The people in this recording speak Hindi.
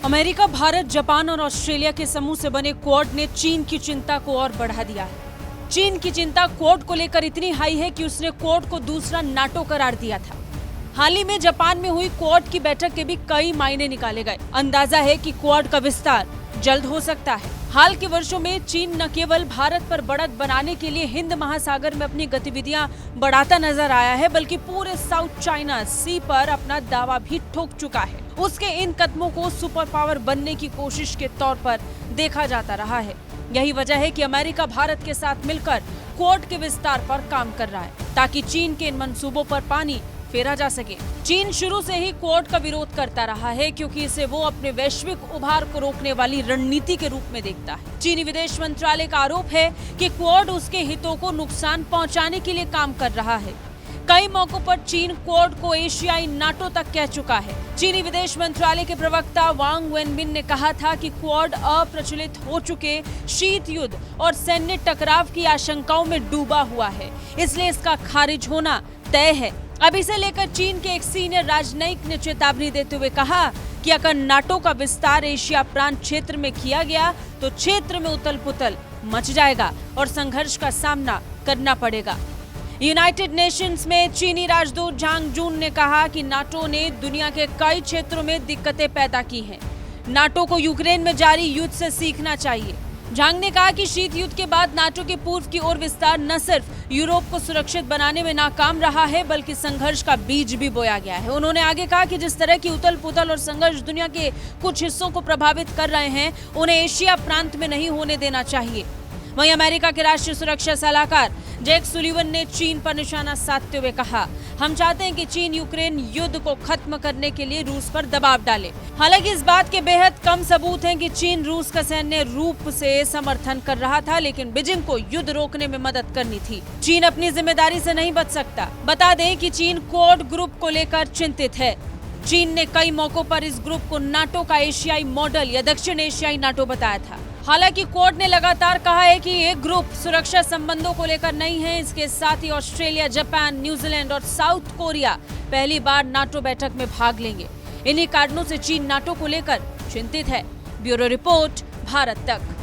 अमेरिका, भारत, जापान और ऑस्ट्रेलिया के समूह से बने क्वाड ने चीन की चिंता को और बढ़ा दिया है। चीन की चिंता क्वाड को लेकर इतनी हाई है कि उसने क्वाड को दूसरा नाटो करार दिया था। हाल ही में जापान में हुई क्वाड की बैठक के भी कई मायने निकाले गए। अंदाजा है कि क्वाड का विस्तार जल्द हो सकता है। हाल के वर्षों में चीन न केवल भारत पर बढ़त बनाने के लिए हिंद महासागर में अपनी गतिविधियां बढ़ाता नजर आया है, बल्कि पूरे साउथ चाइना सी पर अपना दावा भी ठोक चुका है। उसके इन कदमों को सुपर पावर बनने की कोशिश के तौर पर देखा जाता रहा है। यही वजह है कि अमेरिका भारत के साथ मिलकर क्वाड के विस्तार पर काम कर रहा है, ताकि चीन के इन मंसूबों पर पानी फेरा जा सके। चीन शुरू से ही क्वाड का विरोध करता रहा है, क्योंकि इसे वो अपने वैश्विक उभार को रोकने वाली रणनीति के रूप में देखता है। चीनी विदेश मंत्रालय का आरोप है कि क्वाड उसके हितों को नुकसान पहुंचाने के लिए काम कर रहा है। कई मौकों पर चीन क्वाड को एशियाई नाटो तक कह चुका है। चीनी विदेश मंत्रालय के प्रवक्ता वांग वेनबिन ने कहा था कि क्वाड अप्रचलित हो चुके शीत युद्ध और सैन्य टकराव की आशंकाओं में डूबा हुआ है, इसलिए इसका खारिज होना तय है। अब इसे लेकर चीन के एक सीनियर राजनयिक ने चेतावनी देते हुए कहा कि अगर नाटो का विस्तार एशिया प्रांत क्षेत्र में किया गया तो क्षेत्र में उथल पुथल मच जाएगा और संघर्ष का सामना करना पड़ेगा। यूनाइटेड नेशंस में चीनी राजदूत झांग जून ने कहा कि नाटो ने दुनिया के कई क्षेत्रों में दिक्कतें पैदा की हैं। नाटो को यूक्रेन में जारी युद्ध से सीखना चाहिए। झांग ने कहा कि शीत युद्ध के बाद नाटो के पूर्व की ओर विस्तार न सिर्फ यूरोप को सुरक्षित बनाने में नाकाम रहा है, बल्कि संघर्ष का बीज भी बोया गया है। उन्होंने आगे कहा कि जिस तरह की उथल पुथल और संघर्ष दुनिया के कुछ हिस्सों को प्रभावित कर रहे हैं, उन्हें एशिया प्रांत में नहीं होने देना चाहिए। वहीं अमेरिका के राष्ट्रीय सुरक्षा सलाहकार जैक सुलिवन ने चीन पर निशाना साधते हुए कहा, हम चाहते हैं कि चीन यूक्रेन युद्ध को खत्म करने के लिए रूस पर दबाव डाले। हालांकि इस बात के बेहद कम सबूत हैं कि चीन रूस का सैन्य रूप से समर्थन कर रहा था, लेकिन बीजिंग को युद्ध रोकने में मदद करनी थी। चीन अपनी जिम्मेदारी से नहीं बच सकता। बता दें कि चीन क्वाड ग्रुप को लेकर चिंतित है। चीन ने कई मौकों पर इस ग्रुप को नाटो का एशियाई मॉडल या दक्षिण एशियाई नाटो बताया था। हालांकि क्वाड ने लगातार कहा है कि ये ग्रुप सुरक्षा संबंधों को लेकर नहीं है। इसके साथ ही ऑस्ट्रेलिया, जापान, न्यूजीलैंड और साउथ कोरिया पहली बार नाटो बैठक में भाग लेंगे। इन्हीं कारणों से चीन नाटो को लेकर चिंतित है। ब्यूरो रिपोर्ट, भारत तक।